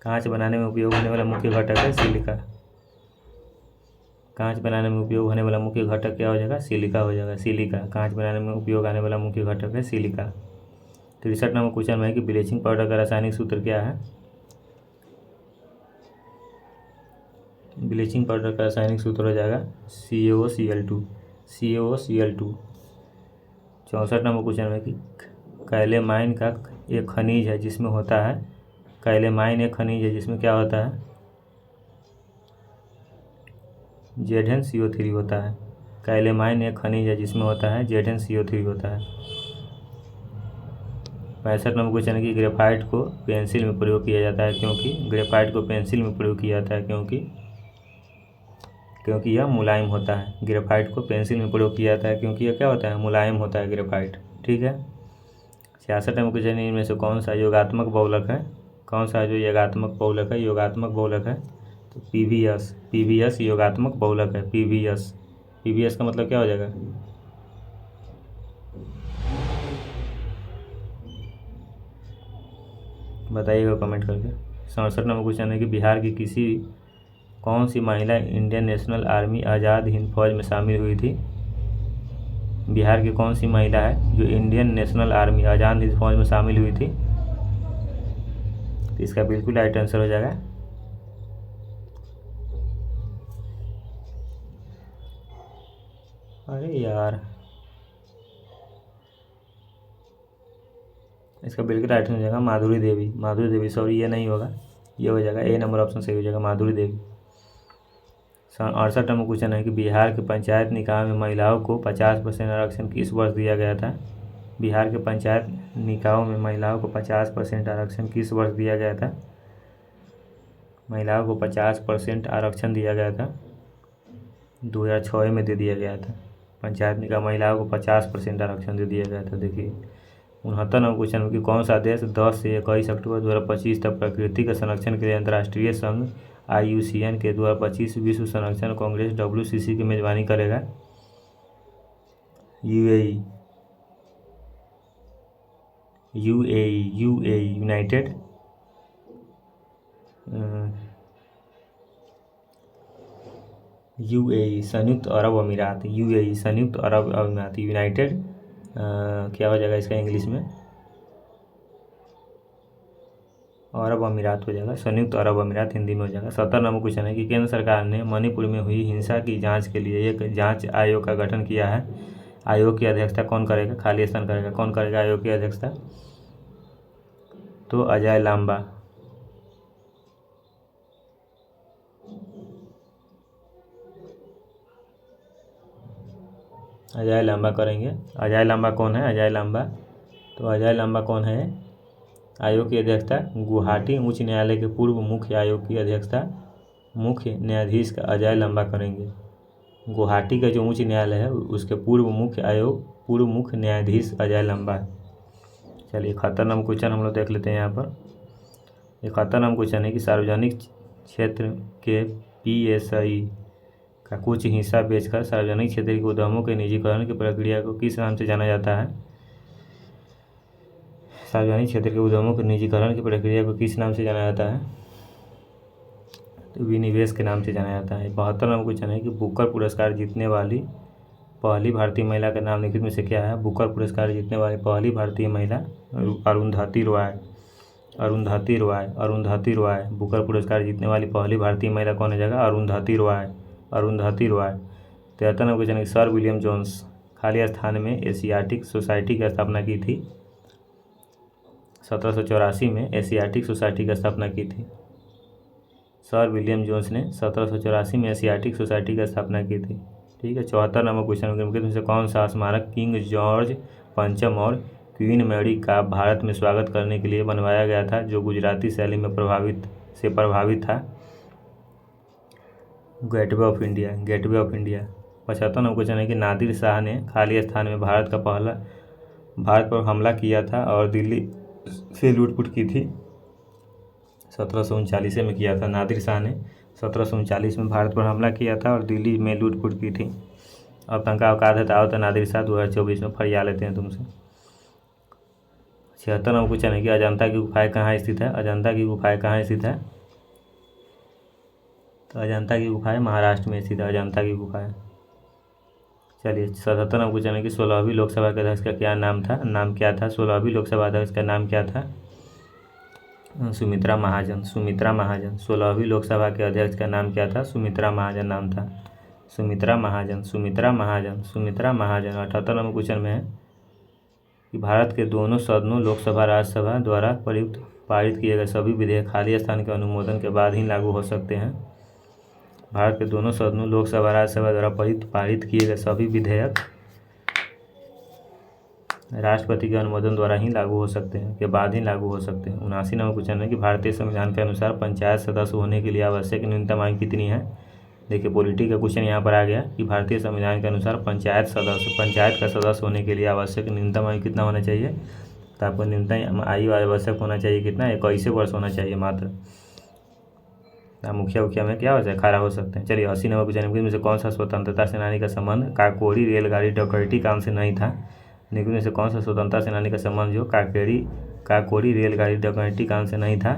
A: कांच बनाने में उपयोग होने वाला मुख्य घटक है सिलिका। कांच बनाने में उपयोग होने वाला मुख्य घटक क्या हो जाएगा, सिलिका हो जाएगा, सिलिका। कांच बनाने में उपयोग आने वाला मुख्य घटक है सिलिका। 63 नंबर क्वेश्चन में है कि ब्लीचिंग पाउडर का रासायनिक सूत्र क्या है। ब्लीचिंग पाउडर का रासायनिक सूत्र हो जाएगा CaOCl2, CaOCl2। 64 नंबर क्वेश्चन में कि कैलेमाइन का एक खनिज है जिसमें होता है, कैलेमाइन एक खनिज है जिसमें क्या होता है, ZnCO3 होता है। कैलेमाइन एक खनिज है जिसमें होता है ZnCO3 होता है। 65 नंबर क्वेश्चन है कि ग्रेफाइट को पेंसिल में प्रयोग किया जाता है क्योंकि, ग्रेफाइट को पेंसिल में प्रयोग किया जाता है क्योंकि यह मुलायम होता है। ग्रेफाइट को पेंसिल में प्रयोग किया जाता है क्योंकि यह क्या होता है, मुलायम होता है ग्रेफाइट, ठीक है। 66 नंबर क्वेश्चन है इनमें से कौन सा योगात्मक बहुलक है, कौन सा जो योगात्मक बहुलक है, योगात्मक बहुलक है तो PVS योगात्मक बहुलक है। PVS का मतलब क्या हो जाएगा, बताइएगा कमेंट करके। 67 नंबर क्वेश्चन है कि बिहार की कौन सी महिला Indian national army Azad Hind फौज में शामिल हुई थी। बिहार की कौन सी महिला है जो Indian national army Azad Hind फौज में शामिल हुई थी, तो इसका बिल्कुल राइट आंसर हो जाएगा अरे यार, इसका बिल्कुल राइट आंसर हो जाएगा माधुरी देवी, सॉरी ये नहीं होगा, ये हो जाएगा A नंबर ऑप्शन सही हो जाएगा, माधुरी देवी। 68 नंबर क्वेश्चन है कि बिहार के पंचायत निकाय में महिलाओं को 50% आरक्षण किस वर्ष दिया गया था। बिहार के पंचायत निकायों में महिलाओं को 50% आरक्षण किस वर्ष दिया गया था। महिलाओं को 50% आरक्षण दिया गया था, 2006 में दे दिया गया था। पंचायत निकाय महिलाओं को 50% आरक्षण दे दिया गया था। देखिए 69 नंबर क्वेश्चन में कि कौन सा देश 10 से 21 अक्टूबर 2025 तक प्रकृति के संरक्षण के लिए अंतर्राष्ट्रीय संघ IUCN के 2025 विश्व संरक्षण कांग्रेस WCC की मेजबानी करेगा। UAE संयुक्त अरब अमीरात, संयुक्त अरब अमीरात, यूनाइटेड क्या हो जाएगा इसका इंग्लिश में, अरब अमीरात हो जाएगा, संयुक्त अरब अमीरात हिंदी में हो जाएगा। 70 नंबर क्वेश्चन है कि केंद्र सरकार ने मणिपुर में हुई हिंसा की जांच के लिए एक जांच आयोग का गठन किया है। आयोग की अध्यक्षता कौन करेगा, खाली स्थान करेगा, कौन करेगा आयोग की अध्यक्षता, तो अजय लांबा। अजय लांबा करेंगे। अजय लांबा कौन है, अजय लांबा, तो अजय लांबा कौन है, आयोग की अध्यक्षता गुवाहाटी उच्च न्यायालय के पूर्व मुख्य आयोग की अध्यक्षता मुख्य न्यायाधीश का अजय लांबा करेंगे। गुवाहाटी का जो उच्च न्यायालय है उसके पूर्व मुख्य न्यायाधीश अजय लंबा है। चलिए 71 नंबर क्वेश्चन हम लोग देख लेते हैं यहाँ पर। 71 नंबर क्वेश्चन है कि सार्वजनिक क्षेत्र के PSI का कुछ हिस्सा बेचकर सार्वजनिक क्षेत्र के उद्यमों के निजीकरण की प्रक्रिया को किस नाम से जाना जाता है? सार्वजनिक क्षेत्र के उद्यमों के निजीकरण की प्रक्रिया को किस नाम से जाना जाता है? तो विनिवेश के नाम से जाना जाता है। 72 नंबर क्वेश्चन है कि बुकर पुरस्कार जीतने वाली पहली भारतीय महिला का नाम निम्नलिखित में से क्या है? बुकर पुरस्कार जीतने वाली पहली भारतीय महिला अरुंधति रॉय। बुकर पुरस्कार जीतने वाली पहली भारतीय महिला कौन है जगह? अरुंधति रॉय। 73 नंबर क्वेश्चन है सर विलियम जोन्स खाली स्थान में एशियाटिक सोसाइटी की स्थापना की थी। 1784 में एशियाटिक सोसाइटी की स्थापना की थी। सर विलियम जोन्स ने 1784 में एशियाटिक सोसाइटी की स्थापना की थी। ठीक है। 74 नंबर क्वेश्चन में से कौन सा स्मारक किंग जॉर्ज पंचम और क्वीन मैरी का भारत में स्वागत करने के लिए बनवाया गया था, जो गुजराती शैली में प्रभावित था? Gateway of India. 75 number question है कि नादिर शाह ने खाली स्थान में भारत पर हमला किया था और दिल्ली से लूटपुट की थी। 1739 में किया था। नादिर शाह ने 1739 में भारत पर हमला किया था और दिल्ली में लूटपुट की थी। अब तंका औकात है तो नादिर शाह 2024 में फरिया लेते हैं तुमसे। 76 नंबर क्वेश्चन है कि अजंता की गुफाएं कहाँ स्थित है? अजंता की गुफाएं कहाँ स्थित है? तो अजंता की गुफाएं महाराष्ट्र में स्थित है। अजंता की गुफाएं। चलिए 77 नंबर क्वेश्चन है कि 16वीं लोकसभा के अध्यक्ष का क्या नाम था? नाम क्या था 16वीं लोकसभा अध्यक्ष का नाम क्या था? सुमित्रा महाजन। 16वीं लोकसभा के अध्यक्ष का नाम क्या था? सुमित्रा महाजन नाम था। सुमित्रा महाजन। 78 नंबर क्वेश्चन में है कि भारत के दोनों सदनों लोकसभा राज्यसभा द्वारा पारित किए गए सभी विधेयक खाली स्थान के अनुमोदन के बाद ही लागू हो सकते हैं। भारत के दोनों सदनों लोकसभा राज्यसभा द्वारा पारित किए गए सभी विधेयक राष्ट्रपति के अनुमोदन द्वारा ही लागू हो सकते हैं, के बाद ही लागू हो सकते हैं। 79 नंबर क्वेश्चन है कि भारतीय संविधान के अनुसार पंचायत सदस्य होने के लिए आवश्यक न्यूनतम आयु कितनी है? देखिए पॉलिटी का क्वेश्चन यहाँ पर आ गया कि भारतीय संविधान के अनुसार पंचायत का सदस्य होने के लिए आवश्यक न्यूनतम आयु कितना होना चाहिए? तो आपको न्यूनतम आयु आवश्यक होना चाहिए कितना? 21 वर्ष होना चाहिए मात्र। मुखिया में क्या हो जाए? खड़ा हो सकते हैं। चलिए 80 नंबर क्वेश्चन में से कौन सा स्वतंत्रता सेनानी का संबंध काकोरी रेलगाड़ी डकैती कांड से नहीं था? निम्न में से कौन सा स्वतंत्रता सेनानी का संबंध जो काकोरी रेलगाड़ी डकैती कांड से नहीं था?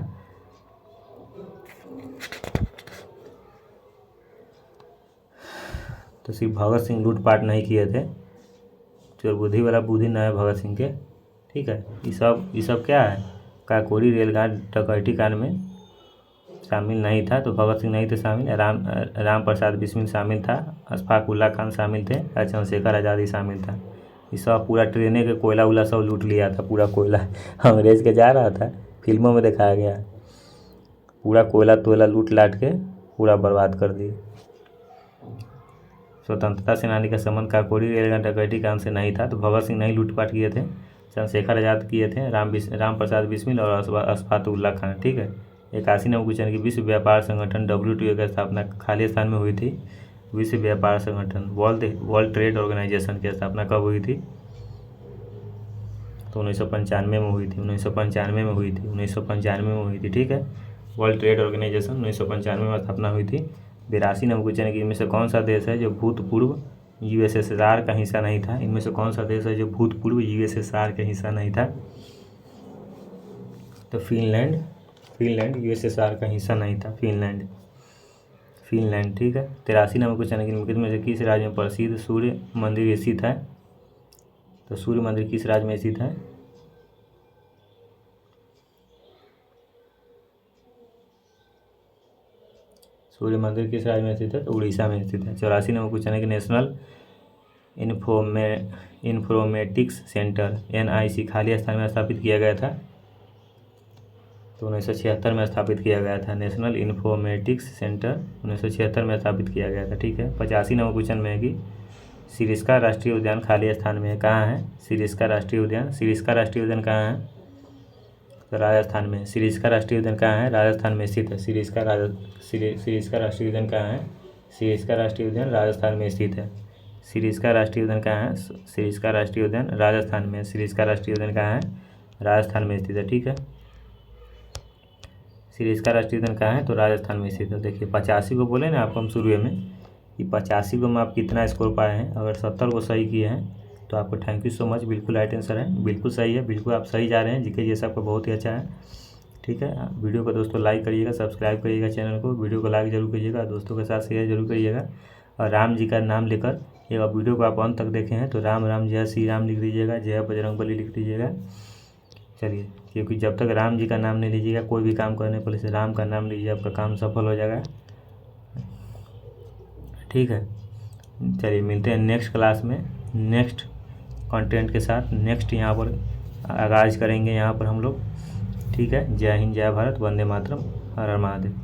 A: तो सिर्फ भगत सिंह लूटपाट नहीं किए थे। चोर बुद्धि वाला बुद्धि न है भगत सिंह के। ठीक है। ये सब क्या है? काकोरी रेलगाड़ी डकैती कांड में शामिल नहीं था। तो भगत सिंह नहीं थे शामिल। राम प्रसाद बिस्मिल शामिल था। अशफाक उल्ला खान शामिल थे। चंद्रशेखर आज़ादी शामिल था। ये सब पूरा ट्रेने के कोयला उला सब लूट लिया था। पूरा कोयला अंग्रेज के जा रहा था, फिल्मों में दिखाया गया। पूरा कोयला तोयला लूट लाट के पूरा बर्बाद कर दिए। स्वतंत्रता सेनानी का संबंध काकोरी रेलगाड़ी डकैती कांड से नहीं था। तो भगत सिंह नहीं लूटपाट किए थे, चंद्रशेखर आज़ाद किए थे, राम प्रसाद बिस्मिल और अशफाक उल्ला खान। ठीक है। 81 नंबर क्वेश्चन की विश्व व्यापार संगठन WTO की स्थापना खाली स्थान में हुई थी? विश्व व्यापार संगठन वर्ल्ड ट्रेड ऑर्गेनाइजेशन की स्थापना कब हुई थी? तो 1995 में हुई थी। 1995 में हुई थी। ठीक है। वर्ल्ड ट्रेड ऑर्गेनाइजेशन 1995 में स्थापना हुई थी। 82 नंबर क्वेश्चन है कि इनमें से कौन सा देश है जो भूतपूर्व USSR का हिस्सा नहीं था? इनमें से कौन सा देश है जो भूतपूर्व USSR का हिस्सा नहीं था? तो फिनलैंड USSR का हिस्सा नहीं था। फिनलैंड। ठीक है। 83 नंबर क्वेश्चन है कि निम्नलिखित में से किस राज्य में प्रसिद्ध सूर्य मंदिर स्थित है? तो सूर्य मंदिर किस राज्य में स्थित है? सूर्य मंदिर किस राज्य में स्थित है? तो उड़ीसा में स्थित है। 84 नंबर क्वेश्चन है कि नेशनल इन्फॉर्मेटिक्स सेंटर NIC खाली स्थान में स्थापित किया गया था? तो 1976 में स्थापित किया गया था। नेशनल इन्फॉर्मेटिक्स सेंटर 1976 में स्थापित किया गया था। ठीक है। 85 नंबर क्वेश्चन में है कि सिरिस्का राष्ट्रीय उद्यान खाली स्थान में कहाँ है? सिरिस्का राष्ट्रीय उद्यान कहाँ है? तो राजस्थान में। सिरिस्का राष्ट्रीय उद्यान कहाँ है? राजस्थान में स्थित है। सिरिस्का राष्ट्रीय उद्यान कहाँ है? सिरिस्का राष्ट्रीय उद्यान राजस्थान में स्थित है। सिरिस्का राष्ट्रीय उद्यान कहाँ है? सिरिस्का राष्ट्रीय उद्यान राजस्थान में। सिरिस्का राष्ट्रीय उद्यान कहाँ है? राजस्थान में स्थित है। ठीक है, सिरिस्का राष्ट्रीय उद्यान कहाँ है? तो राजस्थान में स्थित है। देखिए 85 को बोले ना आपको हम शुरू में कि 85 को में आप कितना स्कोर पाए हैं। अगर 70 को सही किए हैं तो आपको थैंक यू सो मच, बिल्कुल राइट आंसर है, बिल्कुल सही है, बिल्कुल आप सही जा रहे हैं। जीके जैसा आपका बहुत ही अच्छा है। ठीक है, वीडियो को दोस्तों लाइक करिएगा, सब्सक्राइब करिएगा चैनल को, वीडियो को लाइक जरूर करिएगा, दोस्तों के साथ शेयर जरूर करिएगा। और राम जी का नाम लेकर एक वीडियो को आप अंत तक देखे हैं तो राम राम जय श्री राम लिख दीजिएगा, जय बजरंगबली लिख दीजिएगा। चलिए, क्योंकि जब तक राम जी का नाम नहीं लीजिएगा कोई भी काम करने पहले से राम का नाम लीजिए, आपका काम सफल हो जाएगा। ठीक है, चलिए मिलते हैं नेक्स्ट क्लास में नेक्स्ट कंटेंट के साथ। नेक्स्ट यहाँ पर आगाज़ करेंगे यहाँ पर हम लोग। ठीक है, जय हिंद, जय भारत, वंदे मातरम, हर हर महादेव।